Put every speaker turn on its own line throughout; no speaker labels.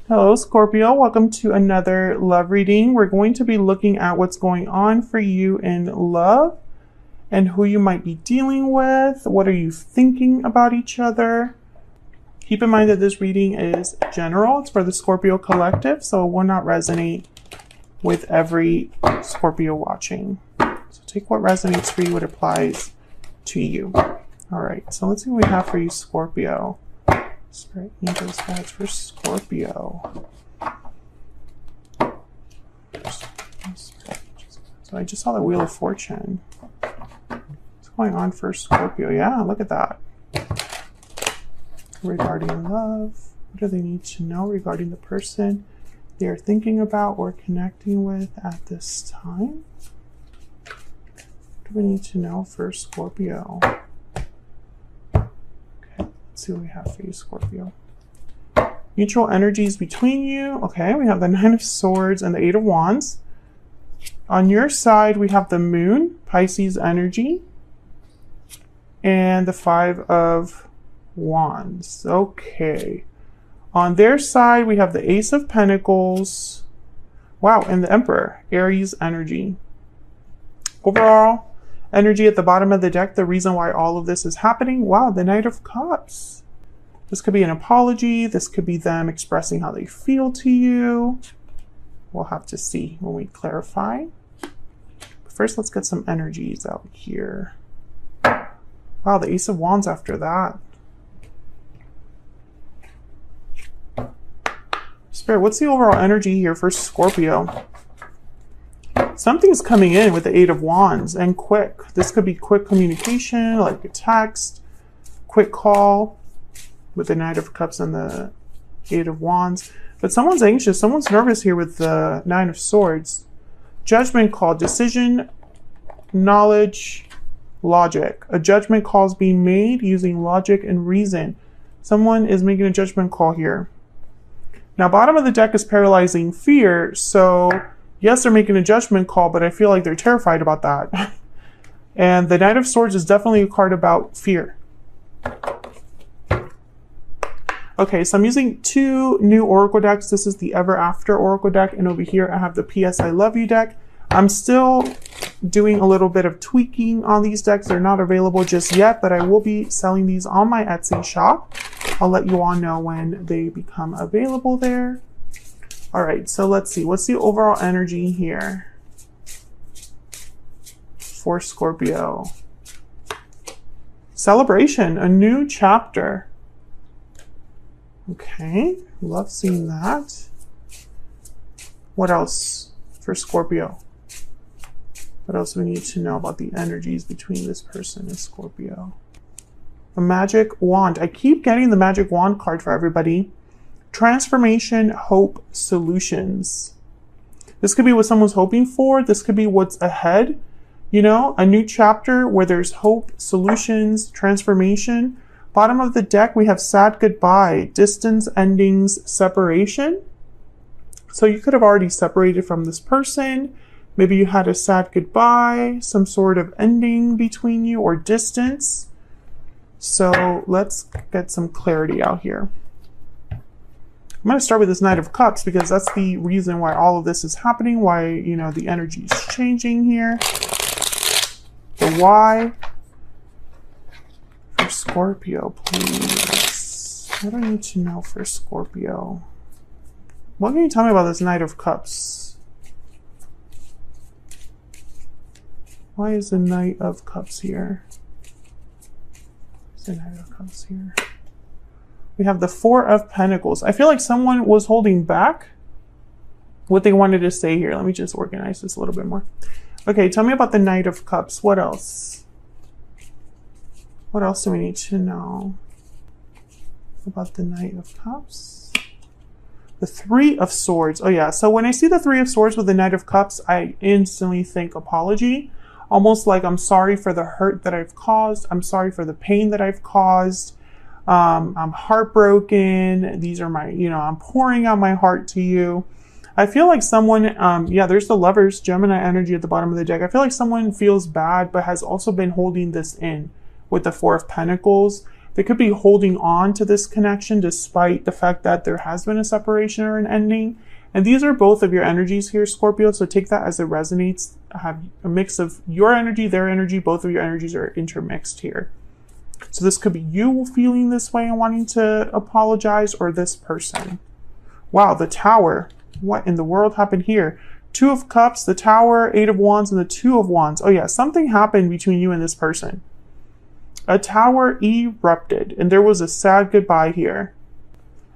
Hello, Scorpio. Welcome to another love reading. We're going to be looking at what's going on for you in love and who you might be dealing with. What are you thinking about each other? Keep in mind that this reading is general. It's for the Scorpio collective, so it will not resonate with every Scorpio watching. So take what resonates for you, what applies to you. All right, so let's see what we have for you, Scorpio. Spirit, angels, guides for Scorpio. So I just saw the Wheel of Fortune. What's going on for Scorpio? Yeah, look at that. Regarding love, what do they need to know regarding the person they are thinking about or connecting with at this time? What do we need to know for Scorpio? See what we have for you, Scorpio. Mutual energies between you. Okay, we have the Nine of Swords and the Eight of Wands. On your side, we have the Moon, Pisces energy, and the Five of Wands. Okay. On their side, we have the Ace of Pentacles. Wow, and the Emperor, Aries energy. Overall, energy at the bottom of the deck, the reason why all of this is happening. Wow, the Knight of Cups. This could be an apology. This could be them expressing how they feel to you. We'll have to see when we clarify. But first, let's get some energies out here. Wow, the Ace of Wands after that. Spirit, what's the overall energy here for Scorpio? Something's coming in with the Eight of Wands and quick. This could be quick communication, like a text, quick call with the Knight of Cups and the Eight of Wands. But someone's anxious. Someone's nervous here with the Nine of Swords. Judgment call, decision, knowledge, logic. A judgment call is being made using logic and reason. Someone is making a judgment call here. Now, bottom of the deck is paralyzing fear, so yes, they're making a judgment call, but I feel like they're terrified about that. And the Knight of Swords is definitely a card about fear. Okay, so I'm using two new Oracle decks. This is the Ever After Oracle deck, and over here I have the P.S. I Love You deck. I'm still doing a little bit of tweaking on these decks. They're not available just yet, but I will be selling these on my Etsy shop. I'll let you all know when they become available there. All right, so let's see. What's the overall energy here for Scorpio? Celebration, a new chapter. Okay, love seeing that. What else for Scorpio? What else do we need to know about the energies between this person and Scorpio? A magic wand. I keep getting the magic wand card for everybody. Transformation, hope, solutions. This could be what someone's hoping for. This could be what's ahead. You know, a new chapter where there's hope, solutions, transformation. Bottom of the deck, we have sad goodbye, distance, endings, separation. So you could have already separated from this person. Maybe you had a sad goodbye, some sort of ending between you or distance. So let's get some clarity out here. I'm going to start with this Knight of Cups because that's the reason why all of this is happening, why, you know, the energy is changing here. The why for Scorpio, please. What do I need to know for Scorpio? What can you tell me about this Knight of Cups? Why is the Knight of Cups here? What's the Knight of Cups here? We have the Four of Pentacles. I feel like someone was holding back what they wanted to say here. Let me just organize this a little bit more. Okay, tell me about the Knight of Cups. What else? What else do we need to know about the Knight of Cups? The Three of Swords. Oh yeah, so when I see the Three of Swords with the Knight of Cups, I instantly think apology. Almost like I'm sorry for the hurt that I've caused. I'm sorry for the pain that I've caused. I'm heartbroken. These are my, you know, I'm pouring out my heart to you. I feel like someone, yeah, there's the Lovers, Gemini energy at the bottom of the deck. I feel like someone feels bad, but has also been holding this in with the Four of Pentacles. They could be holding on to this connection despite the fact that there has been a separation or an ending. And these are both of your energies here, Scorpio. So take that as it resonates. Have a mix of your energy, their energy. Both of your energies are intermixed here. So this could be you feeling this way and wanting to apologize, or this person. Wow, the Tower. What in the world happened here? Two of Cups, the Tower, Eight of Wands, and the Two of Wands. Oh yeah, something happened between you and this person. A tower erupted, and there was a sad goodbye here.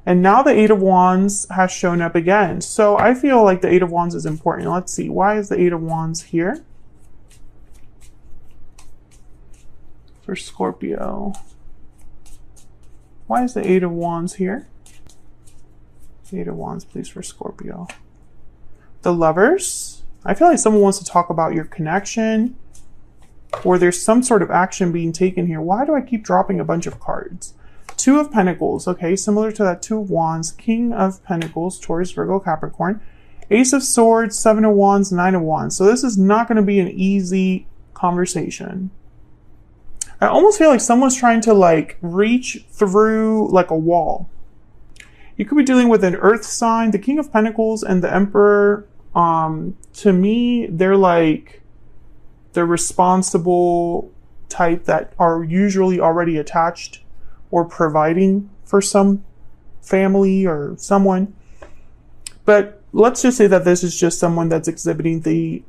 And now the Eight of Wands has shown up again. So I feel like the Eight of Wands is important. Let's see. Why is the Eight of Wands here? For Scorpio. Why is the Eight of Wands here? Eight of Wands, please, for Scorpio. The Lovers. I feel like someone wants to talk about your connection, or there's some sort of action being taken here. Why do I keep dropping a bunch of cards? Two of Pentacles, okay, similar to that Two of Wands. King of Pentacles, Taurus, Virgo, Capricorn. Ace of Swords, Seven of Wands, Nine of Wands. So this is not going to be an easy conversation. I almost feel like someone's trying to like reach through like a wall. You could be dealing with an earth sign. The King of Pentacles and the Emperor, to me, they're like the responsible type that are usually already attached or providing for some family or someone. But let's just say that this is just someone that's exhibiting the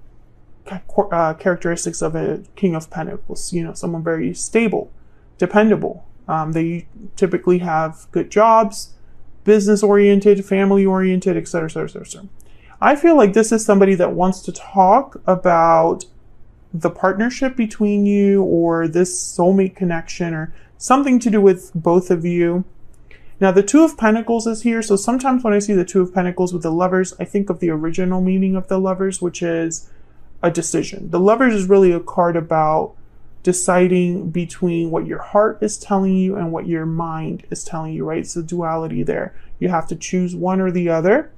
characteristics of a King of Pentacles. You know, someone very stable, dependable. They typically have good jobs, business-oriented, family-oriented, etc., etc., etc. I feel like this is somebody that wants to talk about the partnership between you, or this soulmate connection, or something to do with both of you. Now, the Two of Pentacles is here. So sometimes when I see the Two of Pentacles with the Lovers, I think of the original meaning of the Lovers, which is a decision. The Lovers is really a card about deciding between what your heart is telling you and what your mind is telling you, right? It's a duality there. You have to choose one or the other.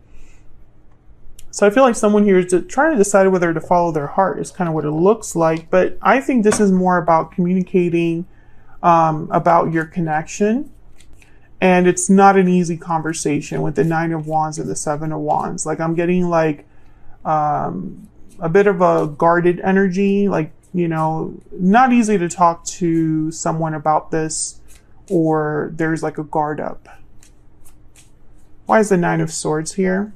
So I feel like someone here is trying to decide whether to follow their heart is kind of what it looks like. But I think this is more about communicating about your connection. And it's not an easy conversation with the Nine of Wands and the Seven of Wands. Like I'm getting like a bit of a guarded energy, like, you know, not easy to talk to someone about this, or there's like a guard up. Why is the Nine of Swords here?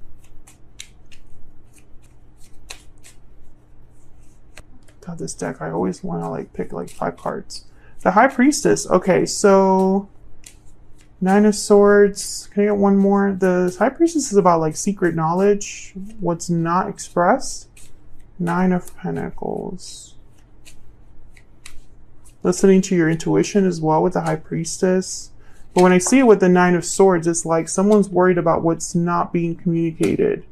God, this deck, I always want to like pick like 5 cards. The High Priestess. Okay, so Nine of Swords. Can I get one more? The High Priestess is about like secret knowledge, what's not expressed. Nine of Pentacles. Listening to your intuition as well with the High Priestess. But when I see it with the Nine of Swords, it's like someone's worried about what's not being communicated.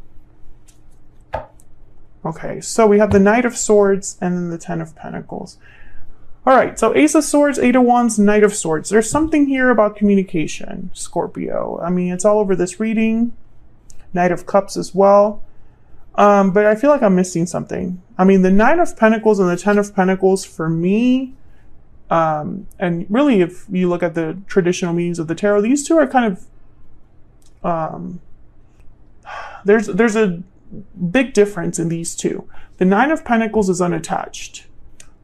Okay, so we have the Knight of Swords and then the Ten of Pentacles. All right, so Ace of Swords, Eight of Wands, Knight of Swords. There's something here about communication, Scorpio. I mean, it's all over this reading. Knight of Cups as well. But I feel like I'm missing something. I mean, the Nine of Pentacles and the Ten of Pentacles for me, and really if you look at the traditional meanings of the tarot, these two are kind of, there's a big difference in these two. The Nine of Pentacles is unattached.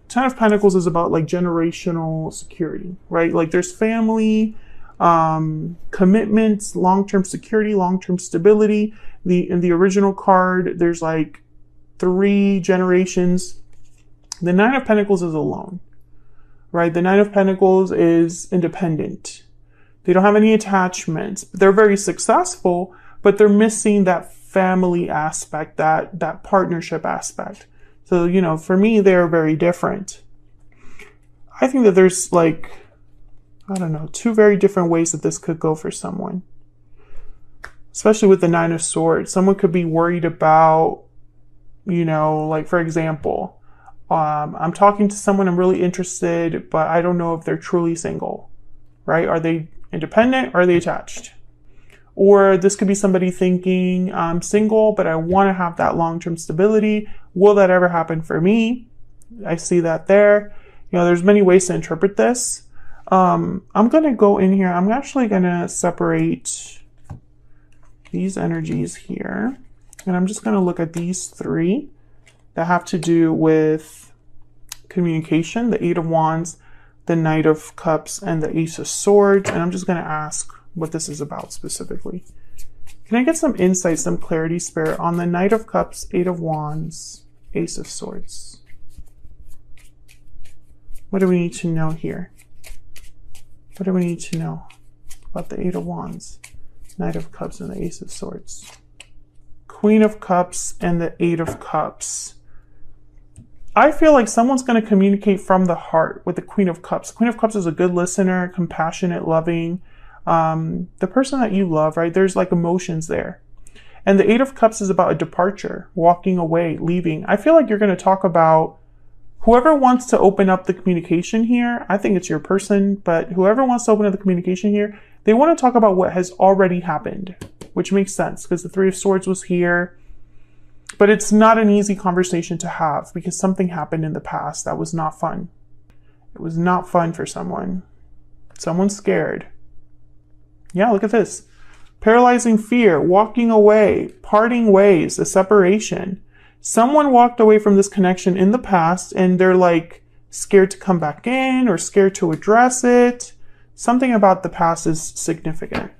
Ten of Pentacles is about like generational security, right? Like there's family, commitments, long-term security, long-term stability. In the original card, there's like 3 generations. The Nine of Pentacles is alone, right? The Nine of Pentacles is independent. They don't have any attachments. They're very successful, but they're missing that family aspect, that partnership aspect. So, you know, for me, they're very different. I think that there's like, I don't know, 2 very different ways that this could go for someone. Especially with the Nine of Swords. Someone could be worried about, you know, like for example, I'm talking to someone, I'm really interested, but I don't know if they're truly single, right? Are they independent or are they attached? Or this could be somebody thinking, I'm single, but I want to have that long-term stability. Will that ever happen for me? I see that there. You know, there's many ways to interpret this. I'm going to go in here. I'm actually going to separate these energies here. And I'm just going to look at these three that have to do with communication, the Eight of Wands, the Knight of Cups, and the Ace of Swords. And I'm just going to ask what this is about specifically. Can I get some insight, some clarity, Spirit, on the Knight of Cups, Eight of Wands, Ace of Swords? What do we need to know here? What do we need to know about the Eight of Wands, Knight of Cups, and the Ace of Swords? Queen of Cups and the Eight of Cups. I feel like someone's going to communicate from the heart with the Queen of Cups. Queen of Cups is a good listener, compassionate, loving. The person that you love, right? There's like emotions there. And the Eight of Cups is about a departure, walking away, leaving. I feel like you're going to talk about whoever wants to open up the communication here. I think it's your person, but whoever wants to open up the communication here, they want to talk about what has already happened, which makes sense because the Three of Swords was here. But it's not an easy conversation to have because something happened in the past that was not fun. It was not fun for someone. Someone's scared. Yeah, look at this. Paralyzing fear, walking away, parting ways, a separation. Someone walked away from this connection in the past and they're like scared to come back in or scared to address it. Something about the past is significant.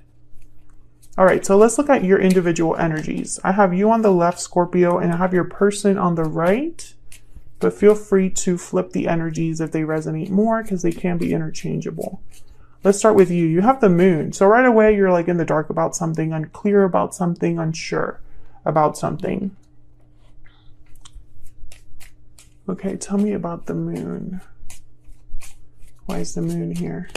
All right, so let's look at your individual energies. I have you on the left, Scorpio, and I have your person on the right. But feel free to flip the energies if they resonate more because they can be interchangeable. Let's start with you. You have the moon. So right away, you're like in the dark about something, unclear about something, unsure about something. Okay, tell me about the moon. Why is the moon here?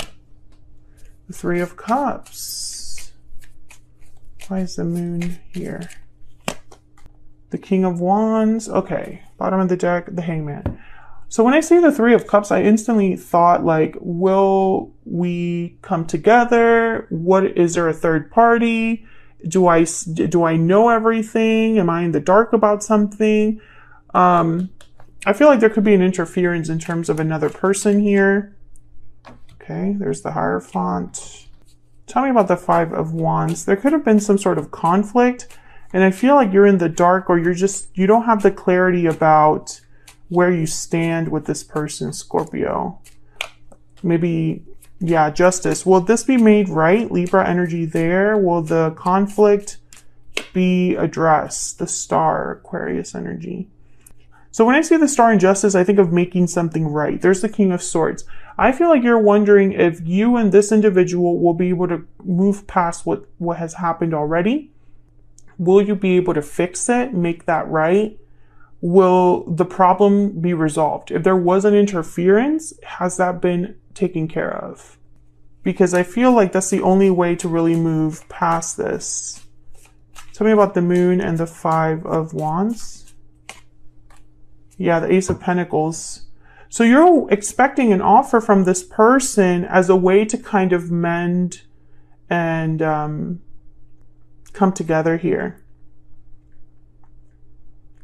The Three of Cups. Why is the moon here? The King of Wands. Okay, bottom of the deck, the Hangman. So when I see the Three of Cups, I instantly thought like, will we come together? What, is there a third party? Do I know everything? Am I in the dark about something? I feel like there could be an interference in terms of another person here. Okay, there's the Hierophant. Tell me about the Five of Wands. There could have been some sort of conflict, and I feel like you're in the dark or you don't have the clarity about where you stand with this person, Scorpio. Maybe, yeah, justice. Will this be made right? Libra energy there. Will the conflict be addressed? The Star, Aquarius energy. So when I see the Star and Justice, I think of making something right. There's the King of Swords. I feel like you're wondering if you and this individual will be able to move past what has happened already. Will you be able to fix it, make that right? Will the problem be resolved? If there was an interference, has that been taken care of? Because I feel like that's the only way to really move past this. Tell me about the Moon and the Five of Wands. Yeah, the Ace of Pentacles. So you're expecting an offer from this person as a way to kind of mend and come together here.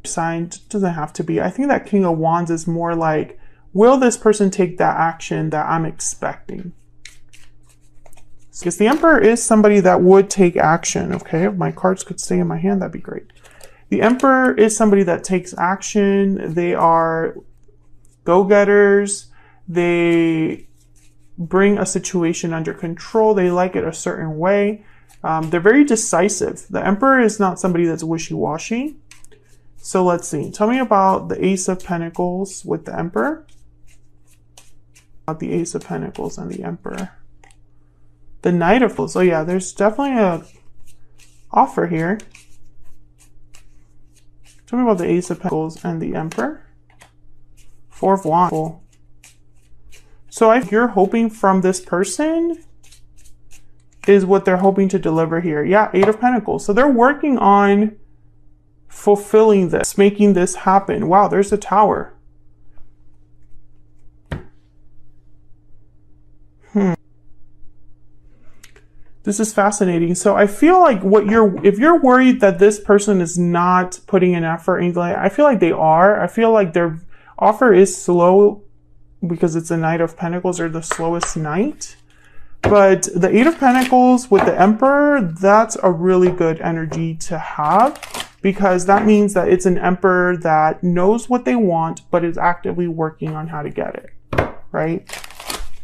Signed doesn't have to be. I think that King of Wands is more like, will this person take that action that I'm expecting? Because the Emperor is somebody that would take action. Okay, if my cards could stay in my hand, that'd be great. The Emperor is somebody that takes action. They are go-getters. They bring a situation under control. They like it a certain way. They're very decisive. The Emperor is not somebody that's wishy-washy. So let's see. Tell me about the Ace of Pentacles with the Emperor. About the Ace of Pentacles and the Emperor. The Knight of Pentacles. Oh yeah, there's definitely a offer here. Tell me about the Ace of Pentacles and the Emperor. Four of Wands. So if you're hoping from this person is what they're hoping to deliver here. Yeah, Eight of Pentacles. So they're working on fulfilling this, making this happen. Wow, there's a Tower. This is fascinating. So I feel like if you're worried that this person is not putting an effort, I feel like they are. I feel like their offer is slow because it's a Knight of Pentacles, or the slowest knight. But the Eight of Pentacles with the Emperor, that's a really good energy to have, because that means that it's an Emperor that knows what they want, but is actively working on how to get it, right?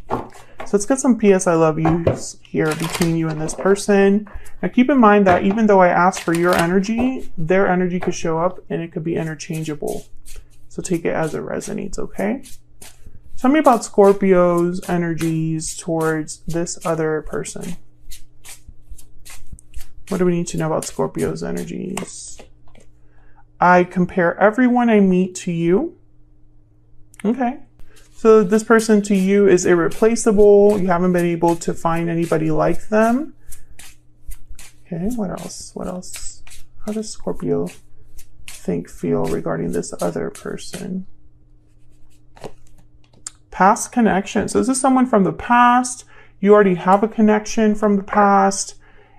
So let's get some PS I love yous here between you and this person. Now keep in mind that even though I asked for your energy, their energy could show up and it could be interchangeable. So take it as it resonates, okay? Tell me about Scorpio's energies towards this other person. What do we need to know about Scorpio's energies? I compare everyone I meet to you. Okay. So this person to you is irreplaceable. You haven't been able to find anybody like them. Okay, what else? What else? How does Scorpio feel regarding this other person? Past connection. So this is someone from the past. You already have a connection from the past.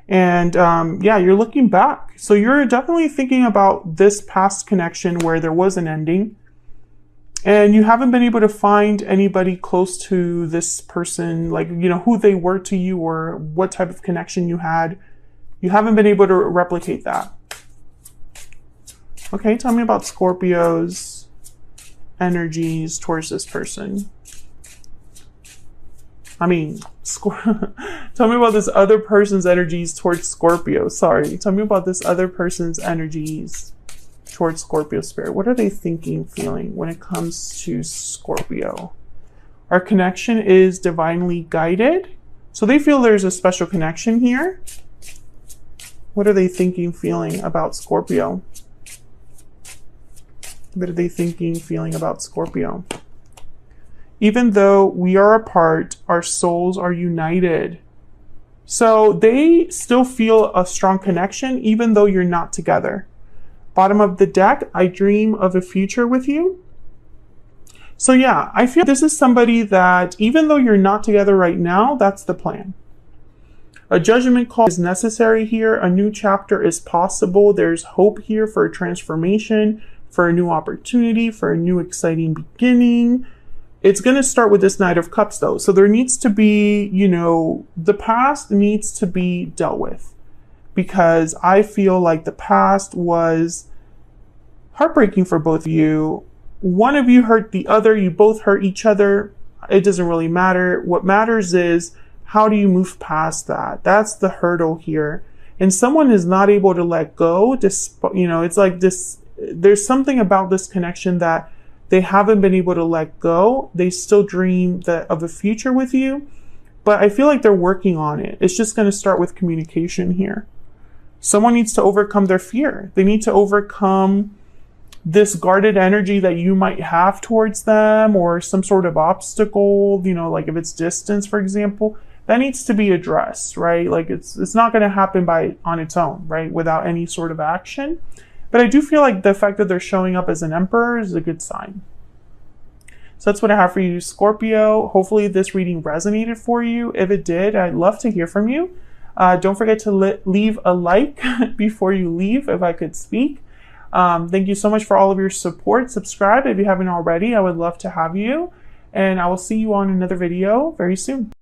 And yeah, you're looking back. So you're definitely thinking about this past connection where there was an ending. And you haven't been able to find anybody close to this person, like, you know, who they were to you or what type of connection you had. You haven't been able to replicate that. Okay, tell me about Scorpio's energies towards this person. I mean, tell me about this other person's energies towards Scorpio. Sorry, tell me about this other person's energies towards Scorpio spirit. What are they thinking, feeling when it comes to Scorpio? Our connection is divinely guided. So they feel there's a special connection here. What are they thinking, feeling about Scorpio? What are they thinking, feeling about Scorpio? Even though we are apart, our souls are united. So they still feel a strong connection, even though you're not together. Bottom of the deck, I dream of a future with you. So yeah, I feel this is somebody that even though you're not together right now, that's the plan. A judgment call is necessary here. A new chapter is possible. There's hope here for a transformation, for a new opportunity, for a new exciting beginning. It's going to start with this Knight of Cups though. So there needs to be, you know, the past needs to be dealt with, because I feel like the past was heartbreaking for both of you. One of you hurt the other. You both hurt each other. It doesn't really matter. What matters is, how do you move past that? That's the hurdle here. And someone is not able to let go. You know, it's like this, there's something about this connection that they haven't been able to let go. They still dream of a future with you, but I feel like they're working on it. It's just going to start with communication here. Someone needs to overcome their fear. They need to overcome this guarded energy that you might have towards them, or some sort of obstacle, you know, like if it's distance, for example, that needs to be addressed, right? Like it's not going to happen on its own, right? Without any sort of action. But I do feel like the fact that they're showing up as an emperor is a good sign. So that's what I have for you, Scorpio. Hopefully this reading resonated for you. If it did, I'd love to hear from you. Don't forget to leave a like before you leave, if I could speak. Thank you so much for all of your support. Subscribe if you haven't already. I would love to have you. And I will see you on another video very soon.